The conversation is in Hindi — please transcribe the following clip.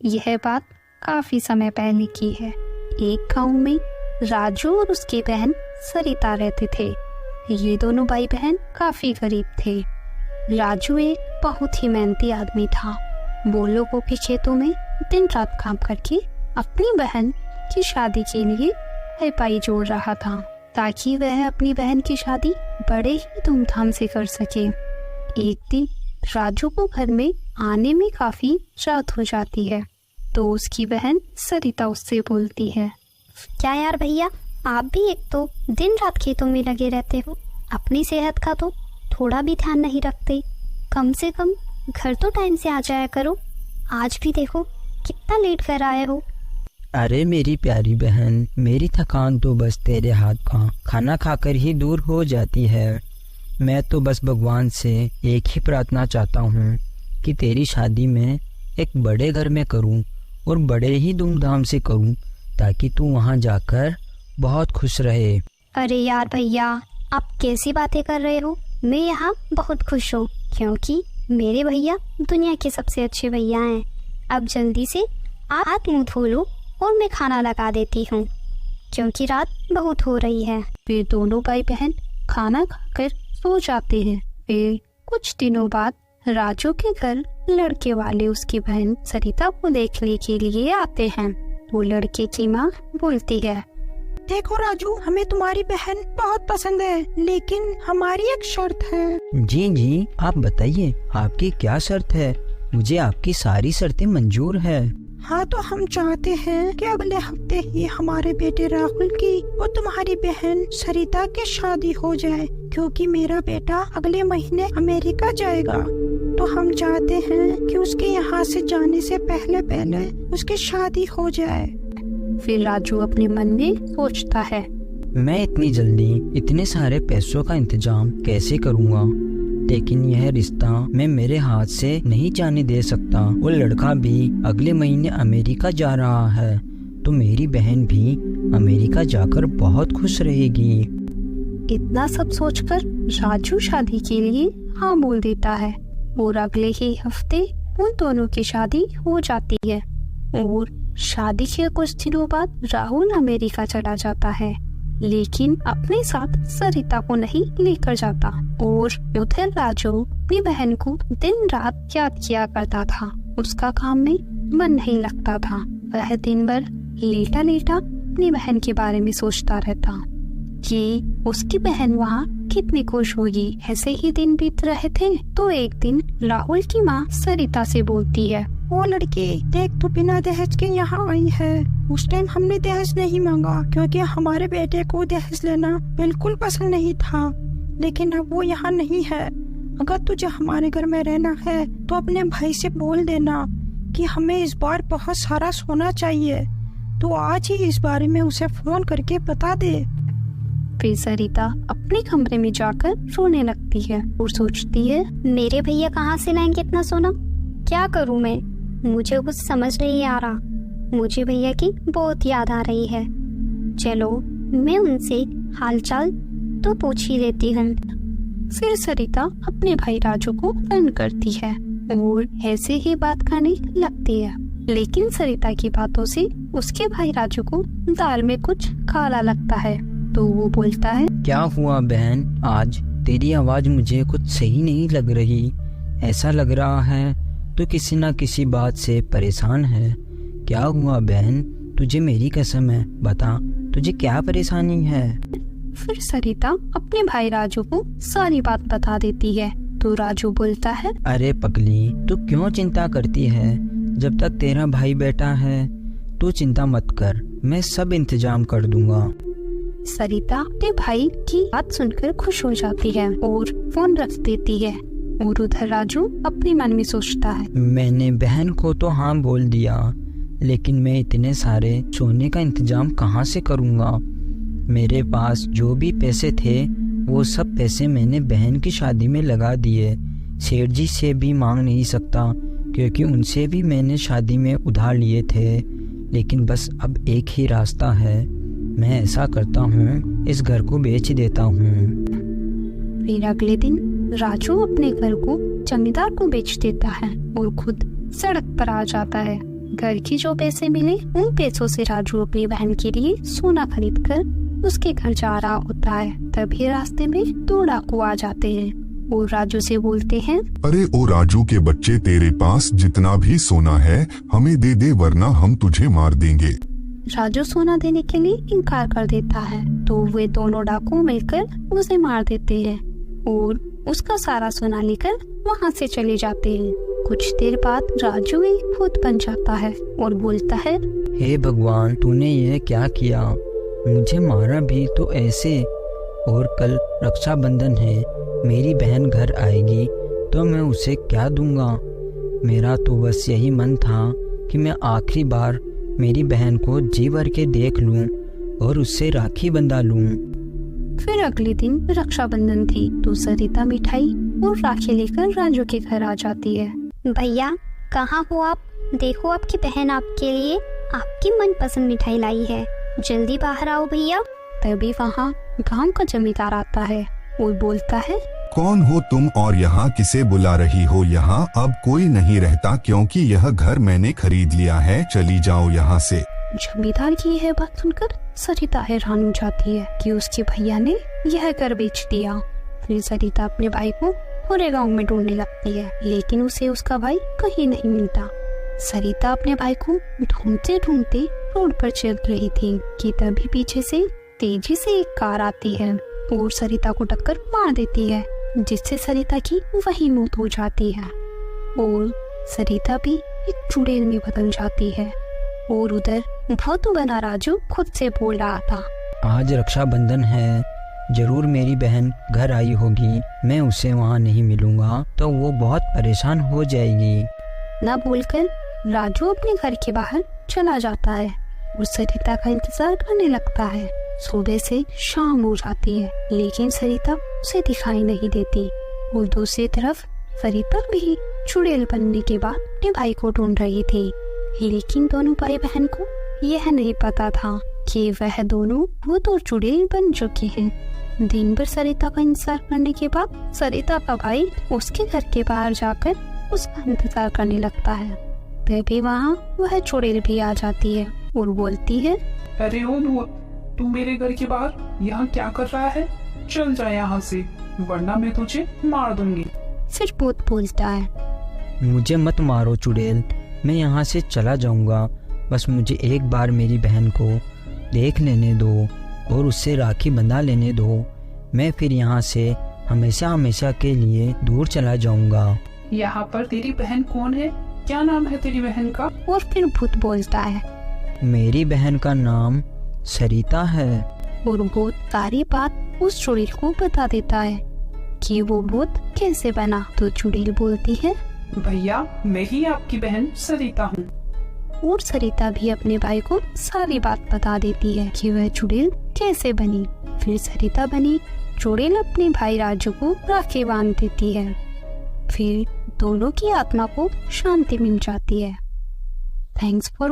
यह बात काफी समय पहले की है। एक गांव में राजू और उसकी बहन सरिता रहते थे। ये दोनों भाई बहन काफी गरीब थे। राजू एक बहुत ही मेहनती आदमी था। वो लोगों के खेतों में दिन रात काम करके अपनी बहन की शादी के लिए भरपाई जोड़ रहा था, ताकि वह अपनी बहन की शादी बड़े ही धूमधाम से कर सके। एक दिन राजू को घर में आने में काफी रात हो जाती है, तो उसकी बहन सरिता उससे बोलती है, क्या यार भैया, आप भी एक तो दिन रात खेतों में लगे रहते हो, अपनी सेहत का तो थोड़ा भी ध्यान नहीं रखते। कम से कम घर तो टाइम से आ जाया करो। आज भी देखो कितना लेट कर आए हो। अरे मेरी प्यारी बहन, मेरी थकान तो बस तेरे हाथ का खाना खाकर ही दूर हो जाती है। मैं तो बस भगवान से एक ही प्रार्थना चाहता हूँ कि तेरी शादी में एक बड़े घर में करूँ और बड़े ही धूमधाम से करूँ, ताकि तू वहाँ जाकर बहुत खुश रहे। अरे यार भैया, आप कैसी बातें कर रहे हो। मैं यहाँ बहुत खुश हूँ, क्योंकि मेरे भैया दुनिया के सबसे अच्छे भैया हैं। अब जल्दी से आप मुँह धो लो और मैं खाना लगा देती हूँ, क्योंकि रात बहुत हो रही है। वे दोनों भाई बहन खाना खाकर सो जाते हैं। फिर कुछ दिनों बाद राजू के घर लड़के वाले उसकी बहन सरिता को देखने के लिए आते हैं। वो लड़के की माँ बोलती है, देखो राजू, हमें तुम्हारी बहन बहुत पसंद है, लेकिन हमारी एक शर्त है। जी जी, आप बताइए आपकी क्या शर्त है। मुझे आपकी सारी शर्तें मंजूर है। हाँ, तो हम चाहते हैं कि अगले हफ्ते ही हमारे बेटे राहुल की और तुम्हारी बहन सरिता की शादी हो जाए, क्योंकि मेरा बेटा अगले महीने अमेरिका जाएगा। तो हम चाहते हैं कि उसके यहाँ से जाने से पहले पहले उसकी शादी हो जाए। फिर राजू अपने मन में सोचता है, मैं इतनी जल्दी इतने सारे पैसों का इंतजाम कैसे करूँगा, लेकिन यह रिश्ता मैं मेरे हाथ से नहीं जाने दे सकता। वो लड़का भी अगले महीने अमेरिका जा रहा है, तो मेरी बहन भी अमेरिका जाकर बहुत खुश रहेगी। इतना सब सोचकर राजू शादी के लिए हाँ बोल देता है और अगले ही हफ्ते उन दोनों की शादी हो जाती है। और शादी के कुछ दिनों बाद राहुल अमेरिका चला जाता है, लेकिन अपने साथ सरिता को नहीं लेकर जाता। और उधर राजू अपनी बहन को दिन रात याद किया करता था। उसका काम में मन नहीं लगता था। वह दिन भर लेटा लेटा अपनी बहन के बारे में सोचता रहता कि उसकी बहन वहाँ कितनी खुश होगी। ऐसे ही दिन बीत रहे थे, तो एक दिन राहुल की माँ सरिता से बोलती है, वो लड़की देख, तो बिना दहेज के यहाँ आई है। उस टाइम हमने दहेज नहीं मांगा, क्योंकि हमारे बेटे को दहेज लेना बिल्कुल पसंद नहीं था। लेकिन अब वो यहाँ नहीं है। अगर तुझे हमारे घर में रहना है तो अपने भाई से बोल देना कि हमें इस बार बहुत सारा सोना चाहिए। तो आज ही इस बारे में उसे फोन करके बता दे। फिर सरिता अपने कमरे में जाकर रोने लगती है और सोचती है, मेरे भैया कहाँ से लाएंगे इतना सोना। क्या करूँ मैं, मुझे कुछ समझ नहीं आ रहा। मुझे भैया की बहुत याद आ रही है। चलो मैं उनसे हालचाल तो पूछ ही लेती हूँ। फिर सरिता अपने भाई राजू को फोन करती है और ऐसे ही बात करने लगती है। लेकिन सरिता की बातों से उसके भाई राजू को दाल में कुछ काला लगता है, तो वो बोलता है, क्या हुआ बहन, आज तेरी आवाज मुझे कुछ सही नहीं लग रही। ऐसा लग रहा है तो किसी न किसी बात से परेशान है। क्या हुआ बहन, तुझे मेरी कसम है, बता तुझे क्या परेशानी है। फिर सरिता अपने भाई राजू को सारी बात बता देती है। तो राजू बोलता है, अरे पगली, तू क्यों चिंता करती है। जब तक तेरा भाई बैठा है तू चिंता मत कर, मैं सब इंतजाम कर दूंगा। सरिता अपने भाई की बात सुनकर खुश हो जाती है और फोन रख देती है। और उधर राजू अपने मन में सोचता है, मैंने बहन को तो हाँ बोल दिया, लेकिन मैं इतने सारे सोने का इंतजाम कहाँ से करूँगा। मेरे पास जो भी पैसे थे वो सब पैसे मैंने बहन की शादी में लगा दिए। सेठ जी से भी मांग नहीं सकता, क्योंकि उनसे भी मैंने शादी में उधार लिए थे। लेकिन बस अब एक ही रास्ता है, मैं ऐसा करता हूँ, इस घर को बेच देता हूँ। फिर अगले दिन राजू अपने घर को जमींदार को बेच देता है और खुद सड़क पर आ जाता है। घर की जो पैसे मिले उन पैसों से राजू अपनी बहन के लिए सोना खरीद कर उसके घर जा रहा होता है। तभी रास्ते में 2 डाकू आ जाते हैं और राजू से बोलते हैं, अरे ओ राजू के बच्चे, तेरे पास जितना भी सोना है हमें दे दे, वरना हम तुझे मार देंगे। राजू सोना देने के लिए इनकार कर देता है तो वे दोनों डाकू मिलकर उसे मार देते हैं और उसका सारा सोना लेकर वहाँ से चले जाते हैं। कुछ देर बाद राजू एक भूत बन जाता है और बोलता है, हे भगवान, तूने यह क्या किया? मुझे मारा भी तो ऐसे। और कल रक्षाबंधन है, मेरी बहन घर आएगी तो मैं उसे क्या दूंगा? मेरा तो बस यही मन था कि मैं आखिरी बार मेरी बहन को जी भर के देख लूं और उससे राखी बंधा लूं। फिर अगले दिन रक्षाबंधन थी तो सरिता मिठाई और राखी लेकर राजू के घर आ जाती है। भैया, कहाँ हो आप? देखो, आपकी बहन आपके लिए आपकी मनपसंद मिठाई लाई है, जल्दी बाहर आओ भैया। तभी वहाँ गांव का जमींदार आता है और बोलता है, कौन हो तुम और यहाँ किसे बुला रही हो? यहाँ अब कोई नहीं रहता क्योंकि यह घर मैंने खरीद लिया है, चली जाओ यहाँ से। जमींदार की यह बात सुनकर सरिता हैरान हो जाती है कि उसके भैया ने यह घर बेच दिया। फिर सरिता अपने भाई को पूरे गांव में ढूंढने लगती है, लेकिन उसे उसका भाई कहीं नहीं मिलता। सरिता अपने भाई को ढूंढते ढूंढते रोड पर चल रही थी कि तभी पीछे से तेजी से एक कार आती है और सरिता को टक्कर मार देती है, जिससे सरिता की वही मौत हो जाती है और सरिता भी एक चुड़ैल में बदल जाती है। और उधर भूत बना राजू खुद से बोल रहा था, आज रक्षाबंधन है, जरूर मेरी बहन घर आई होगी, मैं उसे वहाँ नहीं मिलूंगा तो वो बहुत परेशान हो जाएगी। ना बोलकर राजू अपने घर के बाहर चला जाता है और सरिता का इंतजार करने लगता है। सुबह से शाम हो जाती है लेकिन सरिता उसे दिखाई नहीं देती और दूसरी तरफ सरिता भी चुड़ैल बनने के बाद अपने भाई को ढूंढ रही थी, लेकिन दोनों भाई बहन को यह नहीं पता था कि वह दोनों भूत और चुड़ैल बन चुके हैं। दिन भर सरिता का इंतजार करने के बाद सरिता का भाई उसके घर के बाहर जाकर उसका इंतजार करने लगता है। तभी वहाँ वह चुड़ैल भी आ जाती है और बोलती है, अरे ओ भूत, तू मेरे घर के बाहर यहाँ क्या कर रहा है? चल जा यहाँ से, वरना मैं तुझे मार दूंगी। फिर भूत बोलता है, मुझे मत मारो चुड़ैल, मैं यहाँ से चला जाऊँगा, बस मुझे एक बार मेरी बहन को देख लेने दो और उससे राखी बंधा लेने दो, मैं फिर यहाँ से हमेशा हमेशा के लिए दूर चला जाऊँगा। यहाँ पर तेरी बहन कौन है? क्या नाम है तेरी बहन का? और फिर भूत बोलता है, मेरी बहन का नाम सरिता है। और भूत सारी बात उस चुड़ैल को बता देता है कि वो भूत कैसे बना। तो चुड़ैल बोलती है, भैया, मैं ही आपकी बहन सरिता हूँ। और सरिता भी अपने भाई को सारी बात बता देती है कि वह चुड़ैल कैसे बनी। फिर सरिता बनी चुड़ैल अपने भाई राजू को राखी बांध देती है। फिर दोनों की आत्मा को शांति मिल जाती है। Thanks for